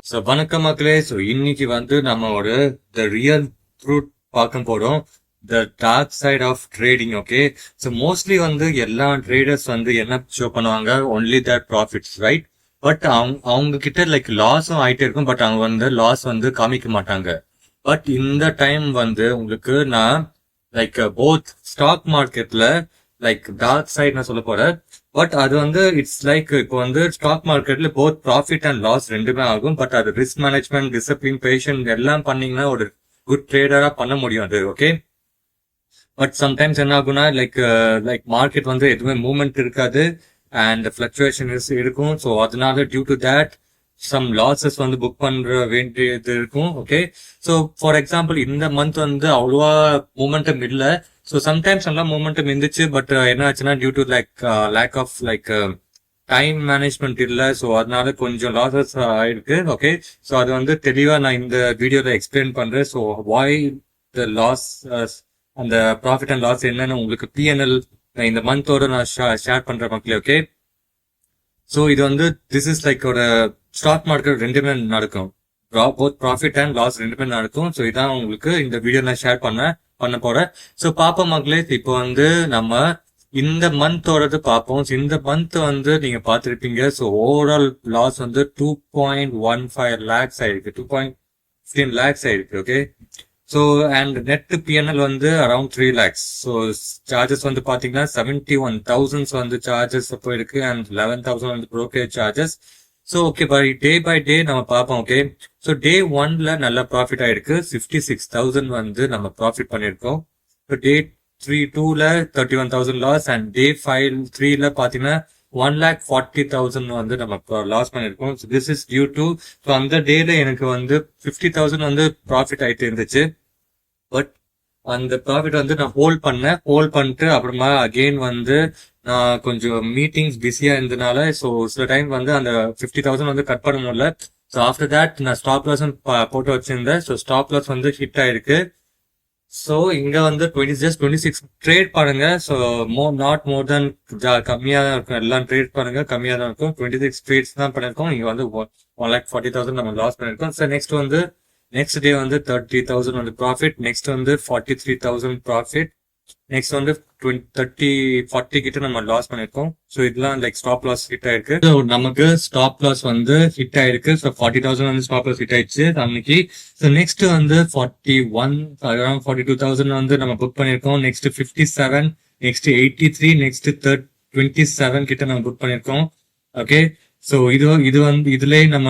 So வணக்கம் மக்களே. So இன்னைக்கு வந்து நம்ம ஒரு த ரியல் ட்ரூத் பார்க்க போறோம். The dark side of trading. Okay, so mostly வந்து எல்லா ட்ரேடர்ஸ் வந்து என்ன ஷோ பண்ணுவாங்க, only that profits, right? But அவங்க கிட்ட லைக் லாஸும் ஆயிட்டே இருக்கும், பட் அவங்க வந்து லாஸ் வந்து காமிக்க மாட்டாங்க. பட் இந்த டைம் வந்து உங்களுக்கு நான் லைக் போத் ஸ்டாக் மார்க்கெட்ல லைக் டார்க் சைட் நான் சொல்ல போறேன். பட் அது வந்து இட்ஸ் லைக் இப்போ வந்து ஸ்டாக் மார்க்கெட்ல போத் ப்ராஃபிட் அண்ட் லாஸ் ரெண்டுமே ஆகும். பட் அது ரிஸ்க் மேனேஜ்மெண்ட், டிசிப்ளின், பேஷன்ட் எல்லாம் பண்ணீங்கன்னா ஒரு குட் ட்ரேடரா பண்ண முடியும் அது. ஓகே, பட் சம்டைம்ஸ் என்ன ஆகும்னா லைக் மார்க்கெட் வந்து எதுவுமே மூவ்மெண்ட் இருக்காது அண்ட் ஃபிளக்சுவேஷன்ஸ் இருக்கும். ஸோ அதனால due to that some losses வந்து புக் பண்ற வேண்டியது இருக்கும். ஓகே, ஸோ ஃபார் எக்ஸாம்பிள் இந்த மந்த் வந்து அவ்வளோவா மூமெண்டம் இல்லை. ஸோ சம்டைம்ஸ் நல்லா மூமெண்டம் இருந்துச்சு, பட் என்ன ஆச்சுன்னா due to lack of time management இல்லை. ஸோ அதனால கொஞ்சம் லாசஸ் ஆயிருக்கு. ஓகே, ஸோ அது வந்து தெளிவாக நான் இந்த வீடியோல எக்ஸ்பிளைன் பண்றேன். ஸோ வாய் த லாஸ், அந்த ப்ராஃபிட் அண்ட் லாஸ் என்னன்னு உங்களுக்கு பிஎன்எல் இந்த மந்தோட நான் ஷேர் பண்றேன் மக்களே. ஓகே, ஸோ இது வந்து திஸ் இஸ் லைக் ஒரு ஸ்டாக் மார்க்கெட் ரெண்டுமே நடக்கும், போத் ப்ராஃபிட் அண்ட் லாஸ் ரெண்டுமே நடக்கும். ஸோ இதான் உங்களுக்கு இந்த வீடியோ நான் ஷேர் பண்ண போறேன். ஸோ பாப்போம் மக்களே. இப்போ வந்து நம்ம இந்த மந்தோடது பார்ப்போம். இந்த மந்த் வந்து நீங்க பார்த்துருப்பீங்க. ஸோ ஓவரால் லாஸ் வந்து 2.15 lakhs ஆயிருக்கு, 2.15 lakhs ஆயிருக்கு. Okay, so and net PNL வந்து அரௌண்ட் 3 lakhs. ஸோ சார்ஜஸ் வந்து பாத்தீங்கன்னா 71,000 வந்து சார்ஜஸ் போயிருக்கு அண்ட் 11,000 வந்து brokerage charges. So okay, by day நம்ம பார்ப்போம். ஓகே, ஸோ டே 1ல நல்ல ப்ராஃபிட் ஆயிருக்கு, 56,000 வந்து நம்ம ப்ராஃபிட் பண்ணியிருக்கோம். ஸோ டே 2ல 31,000 லாஸ் அண்ட் டே 3ல பாத்தீங்கன்னா 1,40,000 வந்து நம்ம லாஸ் பண்ணிருக்கோம். திஸ் இஸ் டியூ டு அந்த டேல எனக்கு வந்து 50,000 வந்து ப்ராஃபிட் ஆயிட்டு இருந்துச்சு. பட் அந்த ப்ராஃபிட் வந்து நான் ஹோல்ட் பண்ணிட்டு அப்புறமா அகெயின் வந்து நான் கொஞ்சம் மீட்டிங்ஸ் பிஸியா இருந்ததுனால ஸோ சில டைம் வந்து அந்த 50,000 வந்து கட் பண்ண முடியல. ஸோ ஆஃப்டர் தேட் நான் ஸ்டாப் லாஸ் போட்டு வச்சிருந்தேன். ஸோ ஸ்டாப் லாஸ் வந்து ஹிட் ஆயிருக்கு. ஸோ இங்க வந்து 26 ட்ரேட் பண்ணுங்க. ஸோ நாட் மோர் தென் கம்மியா தான் இருக்கும். எல்லாம் ட்ரேட் பண்ணுங்க, கம்மியா தான் இருக்கும். 26 ட்ரேட்ஸ் தான் பண்ணிருக்கோம். இங்க வந்து 1,40,000 நம்ம லாஸ் பண்ணிருக்கோம். ஸோ நெக்ஸ்ட் டே வந்து 30,000 வந்து ப்ராஃபிட். நெக்ஸ்ட் வந்து 43,000 ப்ராஃபிட். நெக்ஸ்ட் வந்து 40 கிட்ட நம்ம லாஸ் பண்ணிருக்கோம். ஸோ இதெல்லாம் லைக் ஸ்டாப் லாஸ் ஹிட் ஆயிருக்கு. ஸோ நமக்கு ஸ்டாப் லாஸ் வந்து ஹிட் ஆயிருக்கு. ஸோ 40,000 வந்து ஸ்டாப் லாஸ் ஹிட் ஆயிடுச்சு அன்னைக்கு. ஸோ நெக்ஸ்ட் வந்து 42,000 வந்து நம்ம புக் பண்ணிருக்கோம். நெக்ஸ்ட் 57, நெக்ஸ்ட் 83, நெக்ஸ்ட் 27 கிட்ட நம்ம புக் பண்ணிருக்கோம். ஓகே, ஸோ இது வந்து இதுலயே நம்ம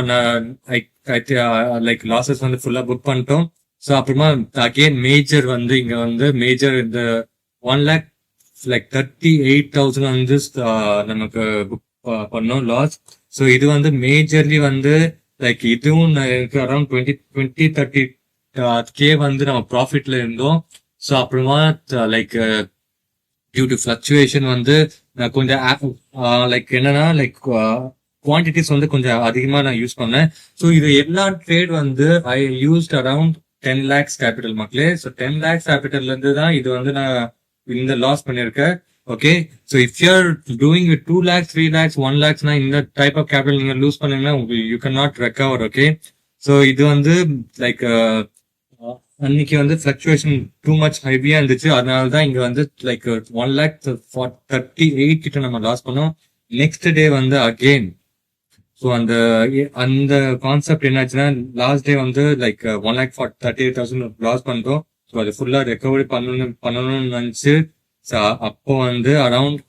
லைக் லாசஸ் வந்து ஃபுல்லா புக் பண்ணிட்டோம். ஸோ அப்புறமா அகெயின் மேஜர் வந்து இங்க வந்து மேஜர் இந்த 1,38,000 வந்து நமக்கு புக் பண்ணோம் லாஸ். ஸோ இது வந்து மேஜர்லி வந்து லைக் இதுவும் அரௌண்ட் 20-30K வந்து நம்ம ப்ராஃபிட்ல இருந்தோம். ஸோ அப்புறமா லைக் டியூ டு ஃபிளக்சுவேஷன் வந்து நான் கொஞ்சம் லைக் என்னன்னா லைக் குவான்டிட்டிஸ் வந்து கொஞ்சம் அதிகமா நான் யூஸ் பண்ணேன். ஸோ இது எல்லா ட்ரேட் வந்து I used around 10 lakhs capital மக்களே. ஸோ 10 lakhs கேபிட்டல்ல இருந்து தான் இது வந்து நான் இந்த லாஸ் பண்ணிருக்கேன். Okay, so if you are doing with 2 lakhs, 3 lakhs, 1 lakhsனா இந்த டைப் ஆஃப் கேபிட்டல் நீங்க லூஸ் பண்ணீங்கன்னா you can not recover. Okay, so இது வந்து லைக் அன்னைக்கு வந்து ஃபிளக்சுவேஷன் டூ மச் ஹெவியா இருந்துச்சு. அதனால தான் இங்க வந்து லைக் 1,38,000 கிட்ட நம்ம லாஸ் பண்ணோம். நெக்ஸ்ட் டே வந்து அகெயின் ஸோ அந்த கான்செப்ட் என்னாச்சுன்னா லாஸ்ட் டே வந்து லைக் 1,38,000 லாஸ் பண்றோம். ஸோ அது ஃபுல்லா ரெக்கவரி பண்ணணும்னு நினைச்சு அப்போ வந்து அரௌண்ட்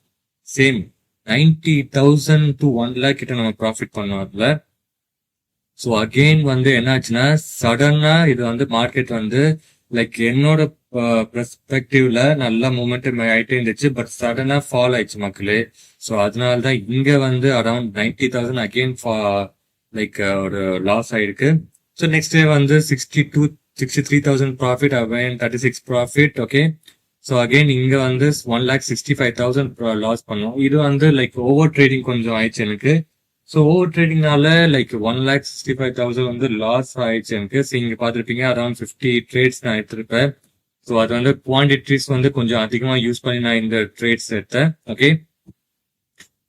சேம் 90,000 to 1 lakh கிட்ட நம்ம ப்ராஃபிட் பண்ணோம் அதுல. ஸோ அகெயின் வந்து என்னாச்சுன்னா சடனா இது வந்து மார்க்கெட் வந்து லைக் என்னோட பெர்ஸ்பெக்டிவ்ல நல்ல மூமெண்ட் ஆயிட்டே இருந்துச்சு. பட் சடனா ஃபால் ஆயிடுச்சு மக்களே. ஸோ அதனாலதான் இங்க வந்து அரௌண்ட் 90,000 அகெயின் லைக் ஒரு லாஸ் ஆயிருக்கு. ஸோ நெக்ஸ்ட் டே வந்து 63,000 profit, again 36 profit. Okay, so again இங்க வந்து 1,65,000 லாஸ் பண்ணோம். இது வந்து லைக் ஓவர் ட்ரேடிங் கொஞ்சம் ஆயிடுச்சு எனக்கு. ஸோ ஓவர் ட்ரேடிங்னால லைக் 1,65,000 வந்து லாஸ் ஆயிடுச்சு எனக்கு. ஸோ இங்க பாத்துருப்பீங்க அரௌண்ட் 50 ட்ரேட்ஸ் நான் எடுத்திருப்பேன். ஸோ அது வந்து குவான்டிட்டிஸ் வந்து கொஞ்சம் அதிகமா யூஸ் பண்ணி நான் இந்த ட்ரேட்ஸ் எடுத்தேன். Okay,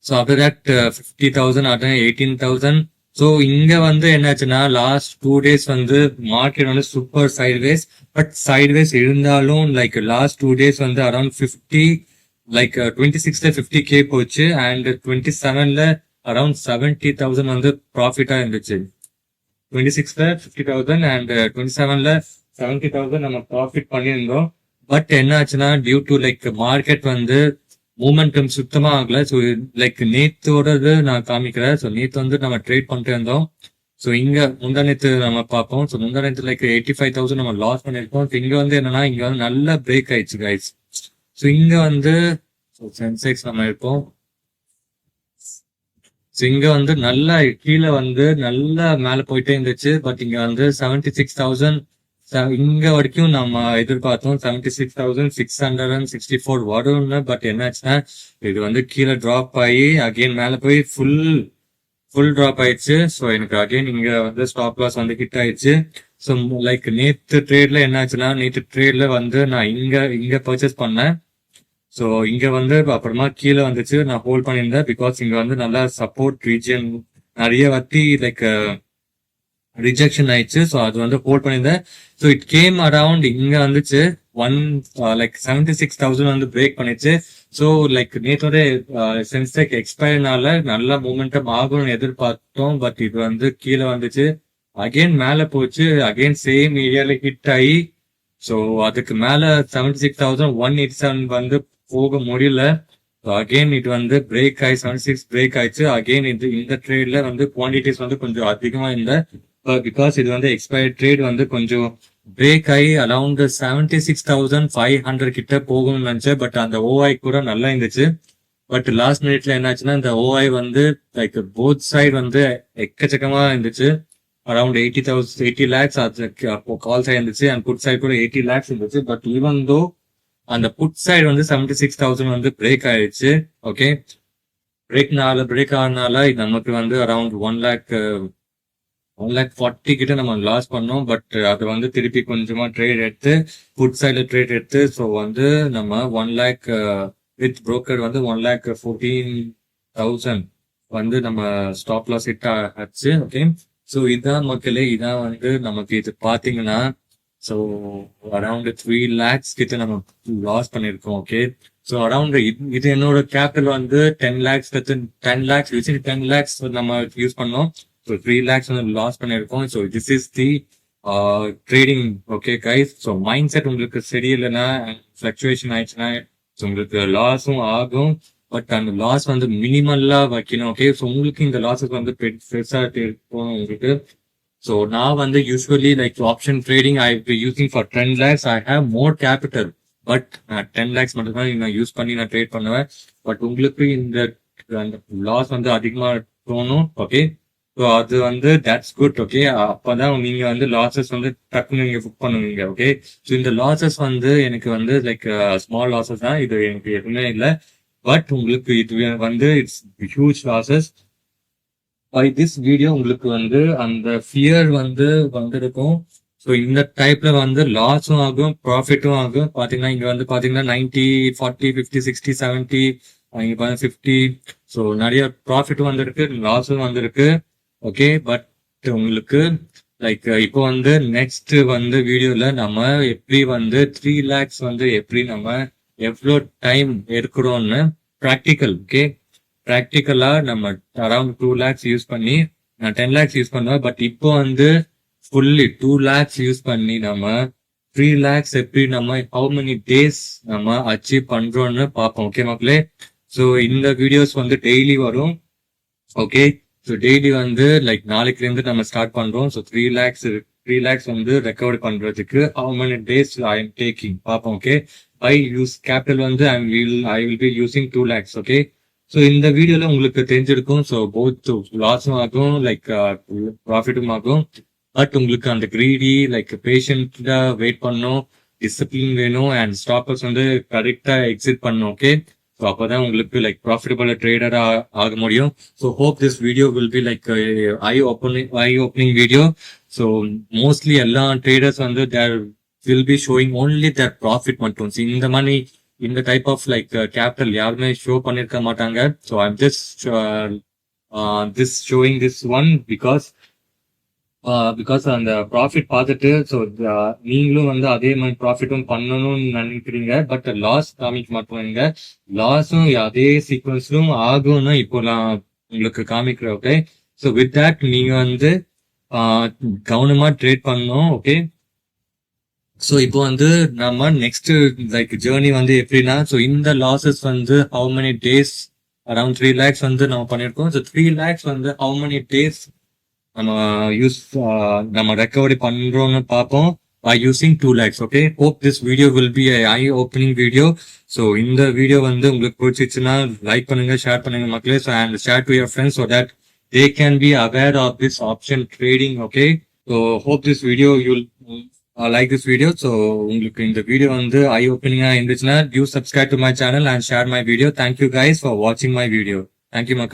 so after that 50,000 18,000. So இங்க வந்து என்னாச்சுன்னா லாஸ்ட் 2 days வந்து மார்க்கெட் வந்து சூப்பர் சைட்வேஸ். பட் சைட்வேஸ் இருந்தாலும் லைக் லாஸ்ட் 2 days வந்து அரௌண்ட் 50 லைக் 26ல 50K போச்சு அண்ட் 27ல அரௌண்ட் 70,000 வந்து ப்ராஃபிட்டா இருந்துச்சு. 26ல 50,000 அண்ட் 27ல 70,000 நம்ம ப்ராஃபிட் பண்ணியிருந்தோம். பட் என்ன ஆச்சுன்னா டியூ டு லைக் மார்க்கெட் வந்து மூமெண்டம் சுத்தமா ஆகல. ஸோ லைக் நேத்தோடது நான் காமிக்கிறேன். ஸோ நேத்து வந்து நம்ம ட்ரேட் பண்ணிட்டு இருந்தோம். ஸோ இங்க முந்தா நேத்து நம்ம பார்ப்போம். ஸோ முந்தா நேத்து லைக் 85,000 நம்ம லாஸ் பண்ணிருக்கோம். ஸோ இங்க வந்து என்னன்னா இங்க வந்து நல்ல பிரேக் ஆயிடுச்சு கைஸ். ஸோ இங்க வந்து சென்செக்ஸ் நம்ம இருப்போம். ஸோ இங்க வந்து நல்லா கீழே வந்து நல்லா மேல போயிட்டே இருந்துச்சு. பட் இங்க வந்து 76,000 இங்க வரைக்கும் நம்ம எதிர்பார்த்தோம் 76,664 வரும்னு. பட் என்னாச்சுன்னா இது வந்து கீழே டிராப் ஆகி அகைன் மேல போய் ஃபுல் டிராப் ஆயிடுச்சு. ஸோ எனக்கு அகைன் இங்க வந்து ஸ்டாப் லாஸ் வந்து ஹிட் ஆயிடுச்சு. ஸோ லைக் நேத்து ட்ரேட்ல என்னாச்சுன்னா நேற்று ட்ரேட்ல வந்து நான் இங்க பர்ச்சேஸ் பண்ணேன். ஸோ இங்க வந்து அப்புறமா கீழே வந்துச்சு. நான் ஹோல்ட் பண்ணியிருந்தேன் பிகாஸ் இங்க வந்து நல்லா சப்போர்ட் ரீஜன் நிறைய வாட்டி லைக் ரிஜெக்ஷன் ஆயிடுச்சு. ஸோ அது வந்து ஹோல்ட் பண்ணியிருந்தேன். ஸோ இட் கேம் அரவுண்ட் இங்க வந்துச்சு லைக் 76,000 வந்து பிரேக் பண்ணிச்சு. ஸோ லைக் நேற்றோட சென்செக்ஸ் எக்ஸ்பயர்னால நல்ல மூமெண்டம் ஆகும்னு எதிர்பார்த்தோம். பட் இது வந்து கீழே வந்துச்சு. அகைன் மேல போச்சு. அகைன் சேம் ஏரியால ஹிட் ஆகி ஸோ அதுக்கு மேல 76,187 வந்து போக முடியல. அகைன் இது வந்து பிரேக் ஆகி 76 பிரேக் ஆயிடுச்சு. அகைன் இந்த ட்ரேட்ல வந்து குவான்டிட்டிஸ் வந்து கொஞ்சம் அதிகமா இல்லை. பிகாஸ் இது வந்து எக்ஸ்பயர்ட் ட்ரேட் வந்து கொஞ்சம் பிரேக் ஆகி அரௌண்ட் 76,500 கிட்ட போகும்னு நினைச்சேன். பட் அந்த ஓஐ கூட நல்லா இருந்துச்சு. பட் லாஸ்ட் மினிட்ல என்னாச்சுன்னா இந்த ஓஐ வந்து லைக் போத் சைடு வந்து எக்கச்சக்கமா இருந்துச்சு. அரௌண்ட் 80 lakhs அப்போ கால் சைடு இருந்துச்சு அண்ட் புட் சைடு கூட 80 lakhs இருந்துச்சு. பட் ஈவன் தோ அந்த புட் சைடு வந்து 76,000 வந்து பிரேக் ஆயிடுச்சு. ஓகே, பிரேக் ஆனனால நமக்கு வந்து அரௌண்ட் 1,40,000 கிட்ட நம்ம லாஸ் பண்ணோம். பட் அது வந்து திருப்பி கொஞ்சமா ட்ரேட் எடுத்து புட் சைட்ல ட்ரேட் எடுத்து ஸோ வந்து நம்ம 1 lakh வித் புரோக்கர் வந்து 1,14,000 வந்து நம்ம ஸ்டாப் லாஸ் ஹிட் ஆச்சு. ஓகே, ஸோ இதான் மக்களே, இதான் வந்து நமக்கு இது பாத்தீங்கன்னா ஸோ அரௌண்ட் 3 lakhs கிட்ட நம்ம லாஸ் பண்ணிருக்கோம். ஓகே, ஸோ அரௌண்ட் இது என்னோட கேபிட்டல் வந்து 10 lakhs 10 lakhs வச்சு 10 lakhs நம்ம யூஸ் பண்ணோம். ஸோ 3 lakhs வந்து லாஸ் பண்ணிருக்கோம். So this is the trading. Okay guys, so mind set உங்களுக்கு சரியில்லைன்னா ஃபிளக்சுவேஷன் ஆயிடுச்சுன்னா ஸோ உங்களுக்கு லாஸும் ஆகும். பட் அந்த லாஸ் வந்து மினிமல்லா வைக்கணும். ஓகே, ஸோ உங்களுக்கு இந்த லாஸஸ் வந்து பெருசா இருக்கும் உங்களுக்கு. ஸோ நான் வந்து usually like option trading I using for 10 lakhs. I have more capital. But 10 lakhs மட்டும் தான் நான் யூஸ் பண்ணி நான் ட்ரேட் பண்ணுவேன். பட் உங்களுக்கு இந்த லாஸ் வந்து அதிகமா தோணும். ஓகே, ஸோ அது வந்து தட்ஸ் குட். ஓகே, அப்பதான் நீங்க வந்து லாசஸ் வந்து டக்குன்னு நீங்க புக் பண்ணுவீங்க. ஓகே, ஸோ இந்த லாசஸ் வந்து எனக்கு வந்து லைக் ஸ்மால் லாசஸ் தான். இது எனக்கு எதுவுமே இல்லை. பட் உங்களுக்கு இது வந்து it's huge losses. By this video உங்களுக்கு வந்து அந்த ஃபியர் வந்து வந்திருக்கும். ஸோ இந்த டைப்ல வந்து லாஸும் ஆகும் ப்ராஃபிட்டும் ஆகும். பாத்தீங்கன்னா இங்க வந்து பாத்தீங்கன்னா 90, 40, 50, 60, 70 இங்க 50. ஸோ நிறைய ப்ராஃபிட்டும் வந்திருக்கு, லாஸும் வந்திருக்கு. ஓகே, பட் உங்களுக்கு லைக் இப்போ வந்து நெக்ஸ்ட் வந்து வீடியோல நம்ம எப்படி வந்து 3 lakhs வந்து எப்படி நம்ம எவ்வளோ டைம் எடுக்கிறோம்னு ப்ராக்டிக்கல். ஓகே, ப்ராக்டிக்கலா நம்ம அரௌண்ட் 2 lakhs யூஸ் பண்ணி நான் 10 lakhs யூஸ் பண்ணுவேன். பட் இப்போ வந்து ஃபுல்லி 2 lakhs யூஸ் பண்ணி நம்ம 3 lakhs எப்படி நம்ம ஹவு மெனி டேஸ் நம்ம அச்சீவ் பண்றோம்னு பார்ப்போம். ஓகே மக்களே, ஸோ இந்த வீடியோஸ் வந்து டெய்லி வரும். ஓகே, ஸோ டெய்லி வந்து லைக் நாளைக்குல இருந்து நம்ம ஸ்டார்ட் பண்றோம். ஸோ 3 lakhs வந்து ரெக்கவர் பண்றதுக்கு how many days I am taking பார்ப்போம். ஓகே, ஐ யூஸ் கேபிட்டல் வந்து I will be using 2 lakhs. Okay, so இந்த வீடியோல உங்களுக்கு தெரிஞ்சிருக்கும். ஸோ போத் லாஸும் ஆகும் லைக் ப்ராஃபிட்டும் ஆகும். பட் உங்களுக்கு அந்த கிரீடி லைக் பேஷண்டா வெயிட் பண்ணும், டிசிப்ளின் வேணும் அண்ட் ஸ்டாப்பர்ஸ் வந்து கரெக்டா எக்ஸிட் பண்ணும். ஓகே, ஸோ அப்போதான் உங்களுக்கு லைக் ப்ராஃபிட்டபிள் ட்ரேடரா ஆக முடியும். So hope this video will be like eye opening video. So mostly எல்லா ட்ரேடர்ஸ் வந்து there will be showing only their profit மட்டும். இந்த மாதிரி இந்த டைப் ஆஃப் லைக் கேபிட்டல் யாருமே ஷோ பண்ணிருக்க மாட்டாங்க. So I'm just this showing this one because அந்த ப்ராஃபிட் பார்த்துட்டு ஸோ நீங்களும் வந்து அதே மாதிரி ப்ராஃபிட்டும் பண்ணணும்னு நினைக்கிறீங்க. பட் லாஸ் காமிக்க மாட்டோங்க. லாஸும் அதே சீக்வன்ஸ்லும் ஆகும்னு இப்போ நான் உங்களுக்கு காமிக்கிறேன். ஓகே, ஸோ வித் தட் நீங்க வந்து கவனமா ட்ரேட் பண்ணணும். ஓகே, ஸோ இப்போ வந்து நம்ம நெக்ஸ்ட் லைக் ஜேர்னி வந்து எப்படின்னா, ஸோ இந்த லாசஸ் வந்து how many days around 3 lakhs வந்து நம்ம பண்ணியிருக்கோம். ஸோ 3 lakhs வந்து ஹவு மெனி டேஸ் நம்ம ரெக்கவரி பண்றோம்னு பார்ப்போம் by using 2 lakhs. Okay, hope this video will be a eye opening video. So இந்த வீடியோ வந்து உங்களுக்கு பிடிச்சிச்சுன்னா லைக் பண்ணுங்க, ஷேர் பண்ணுங்க மக்களே, and share to your friends so that they can be aware of this option trading. Okay, so hope this video you'll like this video. So உங்களுக்கு இந்த video வந்து eye opening இருந்துச்சுன்னா do subscribe to my channel and share my video. Thank you guys for watching my video. Thank you மக்களே.